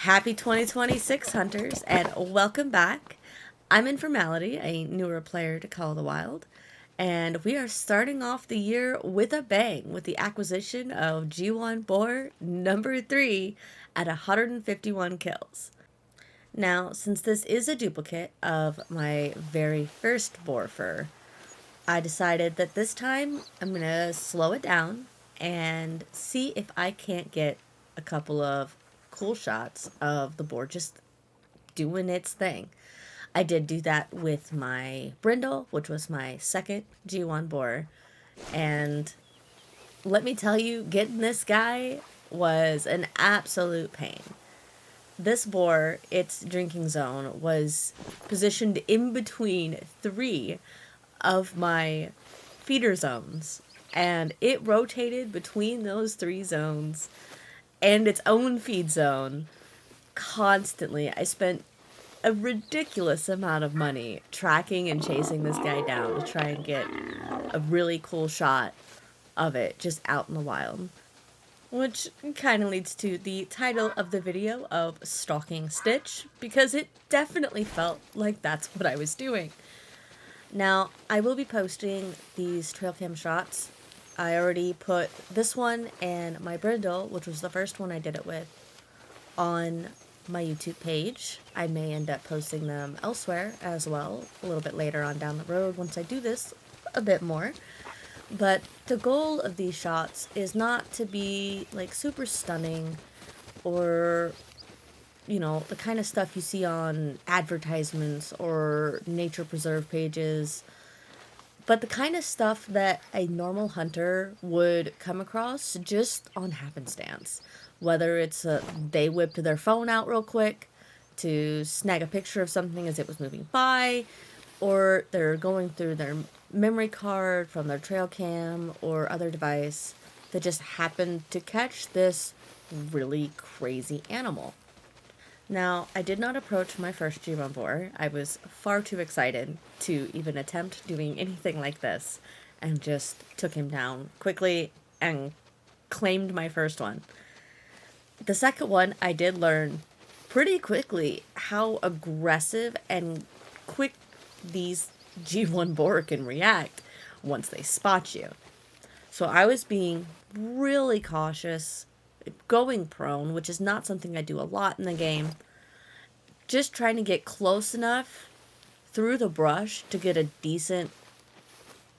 Happy 2026 hunters, and welcome back. I'm Informality, a newer player to Call of the Wild, and we are starting off the year with a bang with the acquisition of G1 Boar number 3 at 151 kills. Now, since this is a duplicate of my very first boar fur, I decided that this time I'm going to slow it down and see if I can't get a couple of cool shots of the boar just doing its thing. I did do that with my brindle, which was my second G1 boar, and let me tell you, getting this guy was an absolute pain. This boar, its drinking zone, was positioned in between three of my feeder zones, and it rotated between those three zones and its own feed zone constantly. I spent a ridiculous amount of money tracking and chasing this guy down to try and get a really cool shot of it just out in the wild. Which kind of leads to the title of the video of Stalking Stitch, because it definitely felt like that's what I was doing. Now, I will be posting these trailcam shots. I already put this one and my brindle, which was the first one I did it with, on my YouTube page. I may end up posting them elsewhere as well, a little bit later on down the road once I do this a bit more. But the goal of these shots is not to be like super stunning or, you know, the kind of stuff you see on advertisements or nature preserve pages, but the kind of stuff that a normal hunter would come across just on happenstance. Whether it's they whipped their phone out real quick to snag a picture of something as it was moving by, or they're going through their memory card from their trail cam or other device that just happened to catch this really crazy animal. Now, I did not approach my first G1 boar. I was far too excited to even attempt doing anything like this, and just took him down quickly and claimed my first one. The second one, I did learn pretty quickly how aggressive and quick these G1 boar can react once they spot you. So I was being really cautious, going prone, which is not something I do a lot in the game. Just trying to get close enough through the brush to get a decent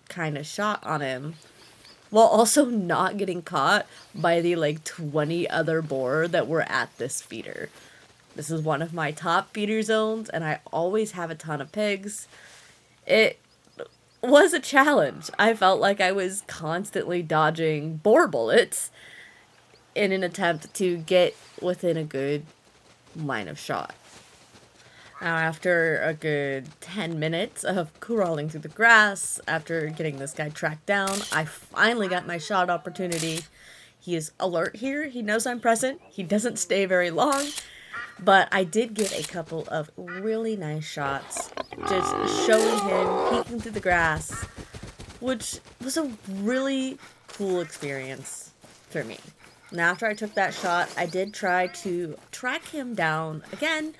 kind of shot on him, while also not getting caught by the like 20 other boar that were at this feeder. This is one of my top feeder zones, and I always have a ton of pigs. It was a challenge. I felt like I was constantly dodging boar bullets in an attempt to get within a good line of shot. Now, after a good 10 minutes of crawling through the grass, after getting this guy tracked down, I finally got my shot opportunity. He is alert here. He knows I'm present. He doesn't stay very long. But I did get a couple of really nice shots, just showing him peeking through the grass, which was a really cool experience for me. Now, after I took that shot, I did try to track him down again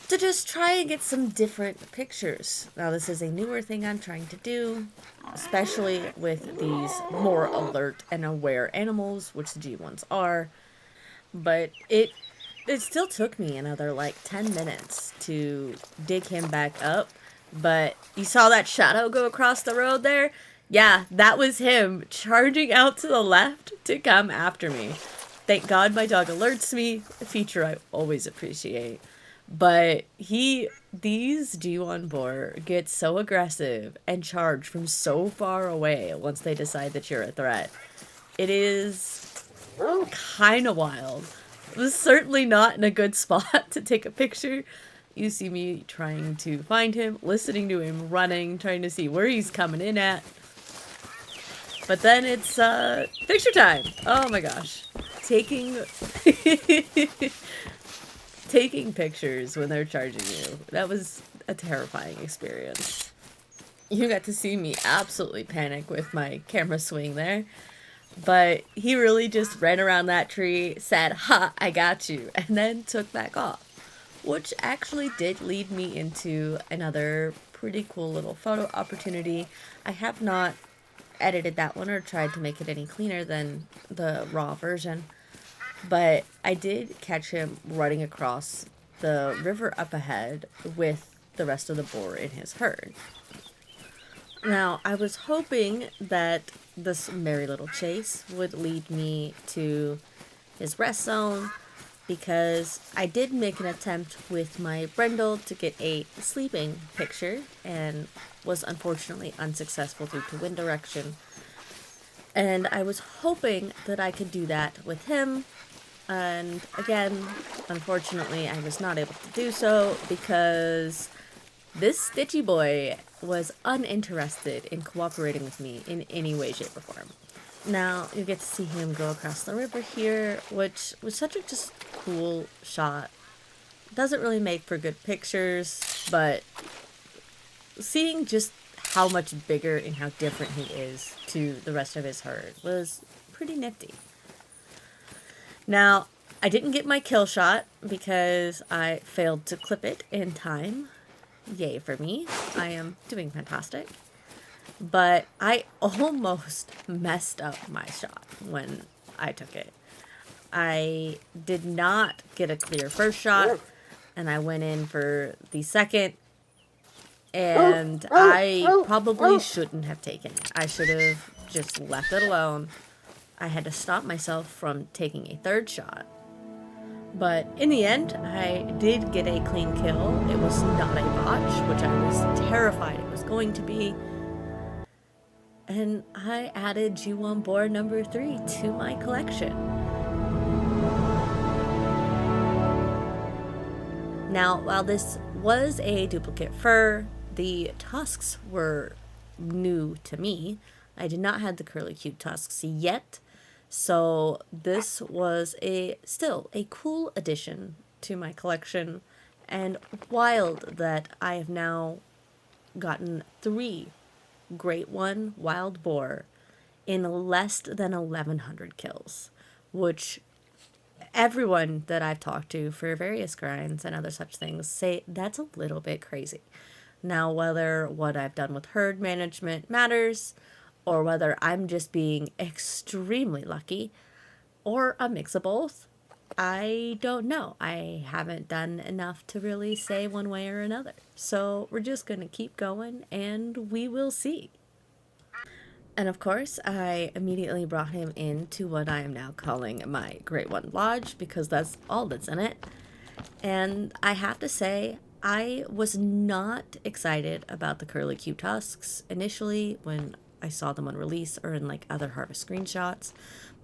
to just try and get some different pictures. Now, this is a newer thing I'm trying to do, especially with these more alert and aware animals, which the G1s are. But it still took me another like 10 minutes to dig him back up. But you saw that shadow go across the road there? Yeah, that was him charging out to the left to come after me. Thank God my dog alerts me, a feature I always appreciate. But these G1 boar get so aggressive and charge from so far away once they decide that you're a threat. It is kind of wild. It was certainly not in a good spot to take a picture. You see me trying to find him, listening to him running, trying to see where he's coming in at. But then it's picture time. Oh my gosh. Taking pictures when they're charging you. That was a terrifying experience. You got to see me absolutely panic with my camera swing there. But he really just ran around that tree, said, "Ha, I got you," and then took back off. Which actually did lead me into another pretty cool little photo opportunity. I have not edited that one or tried to make it any cleaner than the raw version, but I did catch him running across the river up ahead with the rest of the boar in his herd. Now, I was hoping that this merry little chase would lead me to his rest zone because I did make an attempt with my Brendel to get a sleeping picture and was unfortunately unsuccessful due to wind direction. And I was hoping that I could do that with him. And again, unfortunately, I was not able to do so because this Stitchy boy was uninterested in cooperating with me in any way, shape, or form. Now, you get to see him go across the river here, which was such a just cool shot. Doesn't really make for good pictures, but seeing just how much bigger and how different he is to the rest of his herd was pretty nifty. Now, I didn't get my kill shot because I failed to clip it in time. Yay for me. I am doing fantastic. But I almost messed up my shot when I took it. I did not get a clear first shot, and I went in for the second, and I probably shouldn't have taken it. I should have just left it alone. I had to stop myself from taking a third shot. But in the end, I did get a clean kill. It was not a botch, which I was terrified it was going to be. And I added G1 Boar number 3 to my collection. Now, while this was a duplicate fur, the tusks were new to me. I did not have the curly cute tusks yet, so this was still a cool addition to my collection, and wild that I have now gotten 3 Great One wild boar in less than 1,100 kills, which everyone that I've talked to for various grinds and other such things say that's a little bit crazy. Now, whether what I've done with herd management matters, or whether I'm just being extremely lucky, or a mix of both, I don't know. I haven't done enough to really say one way or another. So we're just going to keep going and we will see. And of course, I immediately brought him into what I am now calling my Great One Lodge because that's all that's in it. And I have to say, I was not excited about the curly Q tusks initially when I saw them on release or in like other harvest screenshots.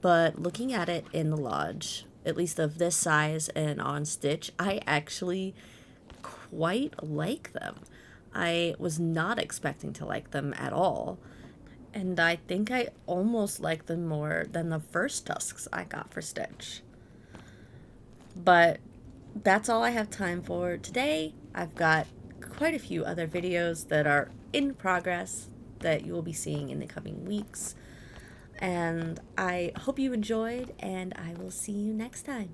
But looking at it in the lodge, at least of this size and on Stitch, I actually quite like them. I was not expecting to like them at all. And I think I almost like them more than the first tusks I got for Stitch. But that's all I have time for today. I've got quite a few other videos that are in progress that you will be seeing in the coming weeks. And I hope you enjoyed, and I will see you next time.